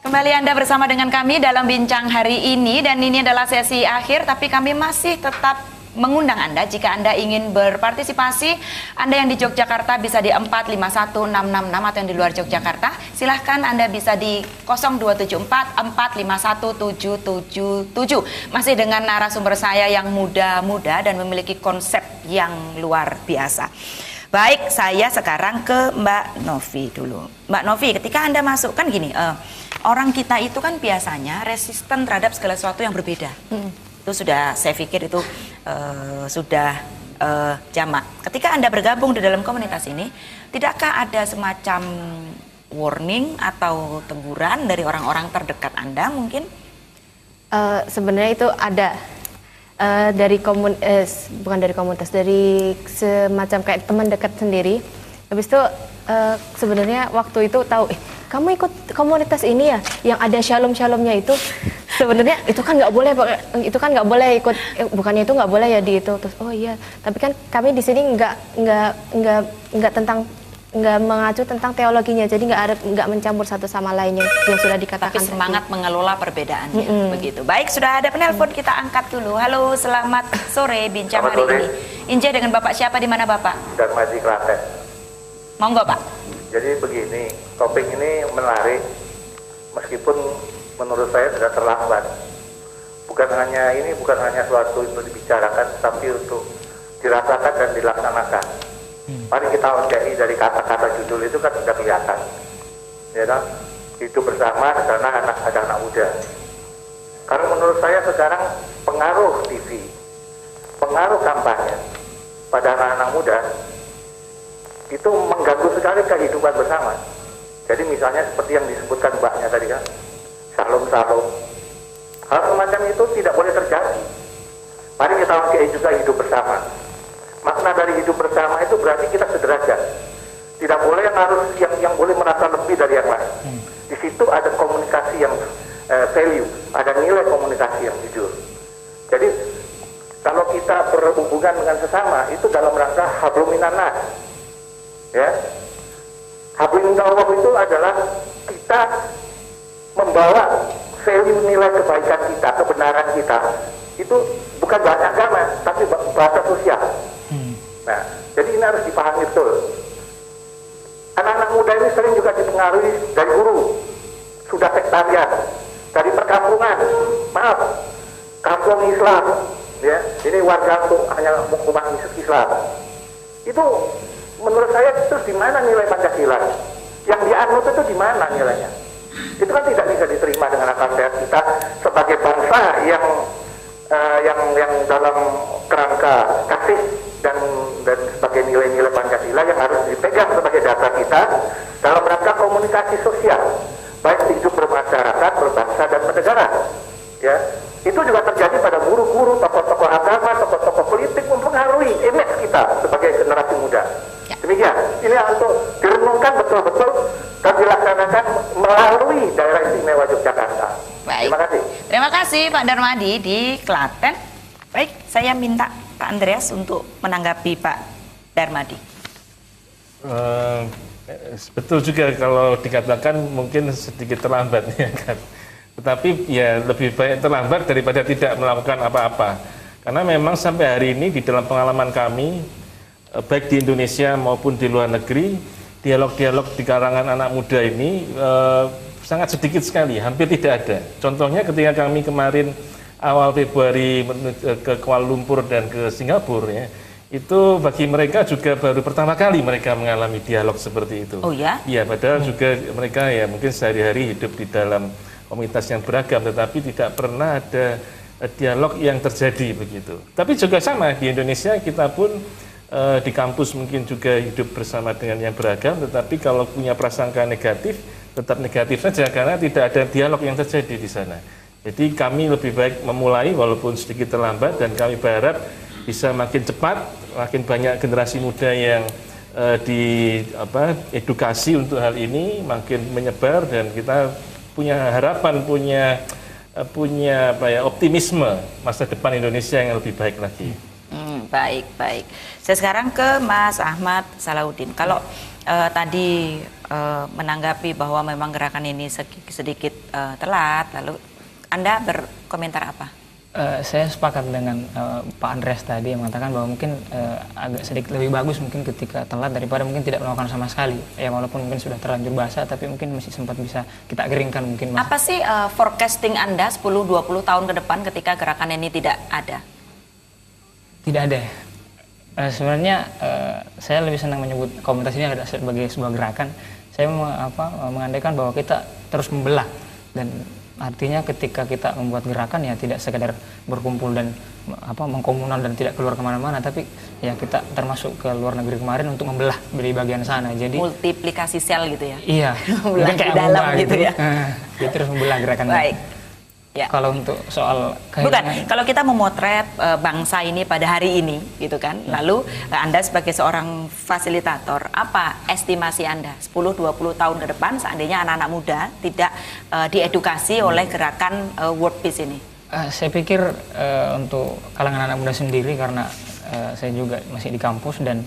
Kembali Anda bersama dengan kami dalam bincang hari ini, dan ini adalah sesi akhir, tapi kami masih tetap mengundang Anda jika Anda ingin berpartisipasi. Anda yang di Yogyakarta bisa di 451666, atau yang di luar Yogyakarta silahkan Anda bisa di 0274 451 777. Masih dengan narasumber saya yang muda-muda dan memiliki konsep yang luar biasa. Baik, saya sekarang ke Mbak Novi dulu. Mbak Novi, ketika Anda masuk kan gini, orang kita itu kan biasanya resisten terhadap segala sesuatu yang berbeda. Itu sudah, saya pikir itu sudah jamak. Ketika Anda bergabung di dalam komunitas ini, tidakkah ada semacam warning atau teguran dari orang-orang terdekat Anda mungkin? Sebenarnya itu ada. Bukan dari komunitas, dari semacam kayak teman dekat sendiri. Habis itu sebenarnya waktu itu tahu, kamu ikut komunitas ini ya, yang ada shalom-shalomnya itu. Sebenarnya itu kan nggak boleh ikut, bukannya itu nggak boleh ya di itu. Terus oh iya, tapi kan kami di sini nggak mengacu tentang teologinya, jadi nggak mencampur satu sama lain yang sudah dikatakan. Tapi semangat mengelola perbedaannya, begitu. Baik, sudah ada penelpon, kita angkat dulu. Halo, selamat sore, bincang hari ini. Inje, dengan Bapak siapa, di mana Bapak? Darmadi, Klaten. Monggo Pak. Jadi begini, topik ini menarik, meskipun menurut saya sudah terlambat. Bukan hanya suatu untuk dibicarakan, tapi untuk dirasakan dan dilaksanakan. Mari kita cari dari kata-kata judul itu kan sudah kelihatan, ya kan? Hidup bersama karena ada anak muda. Karena menurut saya sekarang pengaruh TV, pengaruh kampanye pada anak-anak muda itu mengganggu sekali kehidupan bersama. Jadi misalnya seperti yang disebutkan mbaknya tadi kan, shalom-shalom, hal semacam itu tidak boleh terjadi. Mari kita pakai juga hidup bersama. Makna dari hidup bersama itu berarti kita sederajat. Tidak boleh yang boleh merasa lebih dari yang lain. Di situ ada komunikasi yang value, ada nilai komunikasi yang jujur. Jadi kalau kita berhubungan dengan sesama itu dalam rangka hablum minannas. Ya. Hablum minallah itu adalah kita membawa value, nilai kebaikan kita, kebenaran kita. Itu bukan bahasa agama, tapi bahasa sosial. Nah, jadi ini harus dipahami betul. Anak-anak muda ini sering juga dipengaruhi dari guru, sudah sektarian, dari perkampungan, kampung Islam, ya, ini warga untuk hanya umat Islam. Itu menurut saya terus di mana nilai Pancasila? Yang dianut itu di mana nilainya? Itu kan tidak bisa diterima dengan akal sehat kita sebagai bangsa yang dalam kerangka kasih dan sebagai nilai-nilai Pancasila yang harus dipegang sebagai dasar kita dalam rangka komunikasi sosial, baik hidup bermasyarakat, berbangsa dan bernegara. Ya, itu juga terjadi pada guru-guru, tokoh-tokoh agama, tokoh-tokoh politik mempengaruhi image kita sebagai generasi muda. Demikian, ini untuk direnungkan betul-betul dan dilaksanakan melalui daerah istimewa Yogyakarta. Baik. Terima kasih. Terima kasih Pak Darmadi di Klaten. Baik, saya minta Pak Andreas untuk menanggapi Pak Darmadi. Betul juga kalau dikatakan mungkin sedikit terlambat ya kan. Tetapi ya lebih baik terlambat daripada tidak melakukan apa-apa. Karena memang sampai hari ini di dalam pengalaman kami, baik di Indonesia maupun di luar negeri, dialog-dialog di kalangan anak muda ini sangat sedikit sekali, hampir tidak ada. Contohnya ketika kami kemarin awal Februari ke Kuala Lumpur dan ke Singapura, ya, itu bagi mereka juga baru pertama kali mereka mengalami dialog seperti itu. Oh ya? Iya, padahal juga mereka ya mungkin sehari-hari hidup di dalam komunitas yang beragam, tetapi tidak pernah ada dialog yang terjadi begitu. Tapi juga sama di Indonesia, kita pun di kampus mungkin juga hidup bersama dengan yang beragam, tetapi kalau punya prasangka negatif, tetap negatif saja karena tidak ada dialog yang terjadi di sana. Jadi kami lebih baik memulai walaupun sedikit terlambat, dan kami berharap bisa makin cepat, makin banyak generasi muda yang edukasi untuk hal ini makin menyebar, dan kita punya harapan, punya optimisme masa depan Indonesia yang lebih baik lagi. Baik, baik. Saya sekarang ke Mas Ahmad Salahuddin. Kalau tadi menanggapi bahwa memang gerakan ini sedikit telat, lalu Anda berkomentar apa? Saya sepakat dengan Pak Andreas tadi yang mengatakan bahwa mungkin agak sedikit lebih bagus mungkin ketika telat daripada mungkin tidak melakukan sama sekali. Ya walaupun mungkin sudah terlanjur basah tapi mungkin masih sempat bisa kita keringkan mungkin. Mas. Apa sih forecasting Anda 10-20 tahun ke depan ketika gerakan ini tidak ada? Tidak ada. Sebenarnya saya lebih senang menyebut komunitas ini adalah sebagai sebuah gerakan. Saya mengandaikan bahwa kita terus membelah dan artinya ketika kita membuat gerakan ya tidak sekedar berkumpul dan mengkomunal dan tidak keluar kemana-mana, tapi ya kita termasuk ke luar negeri kemarin untuk membelah dari bagian sana. Jadi multiplikasi sel gitu ya? Iya, membelah di dalam gitu ya? Kita terus membelah gerakannya. Baik. Ya. Kalau untuk soal bukan, kalau kita memotret bangsa ini pada hari ini gitu kan, lalu Anda sebagai seorang fasilitator, apa estimasi Anda 10-20 tahun ke depan seandainya anak-anak muda tidak diedukasi oleh gerakan World Peace ini? Saya pikir untuk kalangan anak muda sendiri, karena saya juga masih di kampus dan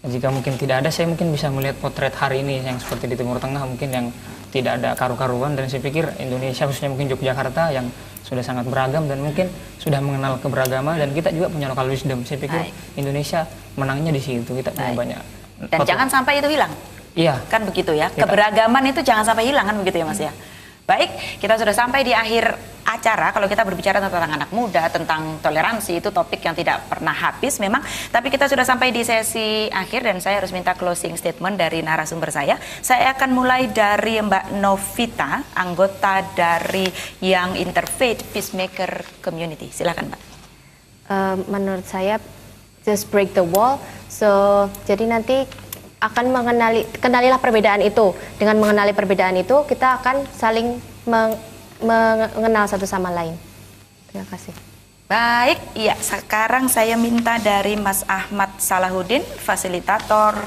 jika mungkin tidak ada, saya mungkin bisa melihat potret hari ini yang seperti di Timur Tengah mungkin yang tidak ada karu-karuan, dan saya pikir Indonesia khususnya mungkin Yogyakarta yang sudah sangat beragam dan mungkin sudah mengenal keberagaman dan kita juga punya local wisdom. Saya pikir Indonesia menangnya di situ, kita punya banyak. Dan jangan sampai itu hilang. Iya. Kan begitu ya, keberagaman itu jangan sampai hilang kan begitu ya Mas ya. Baik, kita sudah sampai di akhir acara. Kalau kita berbicara tentang anak muda, tentang toleransi, itu topik yang tidak pernah habis memang. Tapi kita sudah sampai di sesi akhir dan saya harus minta closing statement dari narasumber saya. Saya akan mulai dari Mbak Novita, anggota dari Young Interfaith Peacemaker Community. Silakan Mbak. Menurut saya, just break the wall. So, jadi nanti akan kenalilah perbedaan itu. Dengan mengenali perbedaan itu, kita akan saling mengenal satu sama lain. Terima kasih. Baik, iya. Sekarang saya minta dari Mas Ahmad Salahuddin, fasilitator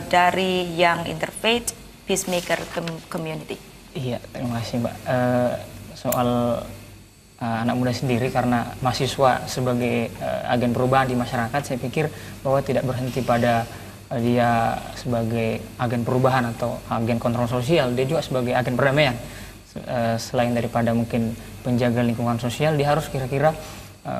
dari Young Interfaith Peacemaker Community. Iya, terima kasih Mbak. Soal anak muda sendiri, karena mahasiswa sebagai agen perubahan di masyarakat, saya pikir bahwa tidak berhenti pada dia sebagai agen perubahan atau agen kontrol sosial, dia juga sebagai agen perdamaian. Selain daripada mungkin penjaga lingkungan sosial, dia harus kira-kira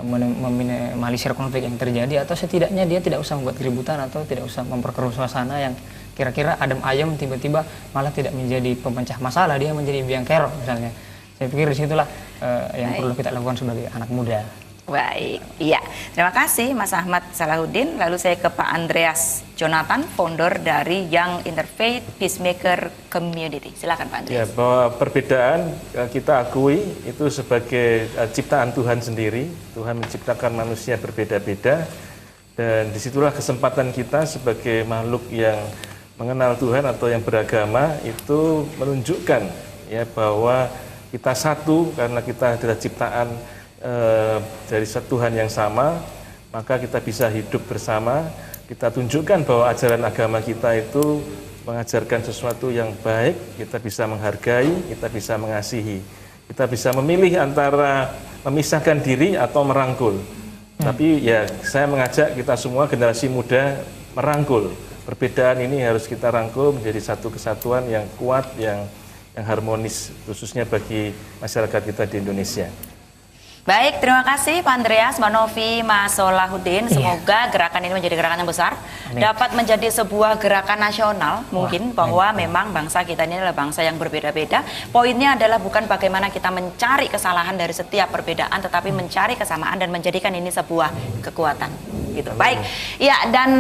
meminimalisir konflik yang terjadi, atau setidaknya dia tidak usah membuat keributan atau tidak usah memperkeruh suasana yang kira-kira adem ayem tiba-tiba malah tidak menjadi pemecah masalah, dia menjadi biang kerok misalnya. Saya pikir disitulah yang perlu kita lakukan sebagai anak muda. Baik, iya. Terima kasih Mas Ahmad Salahuddin. Lalu saya ke Pak Andreas Jonathan, founder dari Young Interfaith Peacemaker Community. Silakan Pak Andreas. Ya, bahwa perbedaan kita akui itu sebagai ciptaan Tuhan sendiri. Tuhan menciptakan manusia berbeda-beda, dan disitulah kesempatan kita sebagai makhluk yang mengenal Tuhan atau yang beragama itu menunjukkan ya bahwa kita satu karena kita adalah ciptaan dari Tuhan yang sama, maka kita bisa hidup bersama. Kita tunjukkan bahwa ajaran agama kita itu mengajarkan sesuatu yang baik, kita bisa menghargai, kita bisa mengasihi. Kita bisa memilih antara memisahkan diri atau merangkul. Tapi ya saya mengajak kita semua generasi muda merangkul. Perbedaan ini harus kita rangkul menjadi satu kesatuan yang kuat, yang harmonis, khususnya bagi masyarakat kita di Indonesia. Baik, terima kasih Pak Andreas, Mbak Novi, Mas Salahuddin. Semoga gerakan ini menjadi gerakan yang besar, dapat menjadi sebuah gerakan nasional mungkin, bahwa memang bangsa kita ini adalah bangsa yang berbeda-beda. Poinnya adalah bukan bagaimana kita mencari kesalahan dari setiap perbedaan, tetapi mencari kesamaan dan menjadikan ini sebuah kekuatan. Gitu. Baik, ya, dan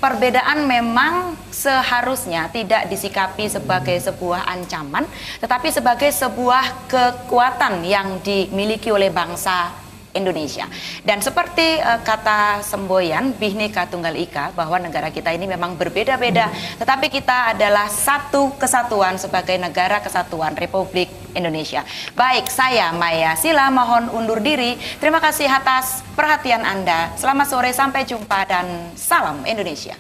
perbedaan memang seharusnya tidak disikapi sebagai sebuah ancaman, tetapi sebagai sebuah kekuatan yang dimiliki oleh bangsa Indonesia. Dan seperti kata semboyan Bhinneka Tunggal Ika, bahwa negara kita ini memang berbeda-beda, tetapi kita adalah satu kesatuan sebagai negara kesatuan Republik Indonesia. Baik, saya Maya Sila mohon undur diri. Terima kasih atas perhatian Anda. Selamat sore, sampai jumpa dan salam Indonesia.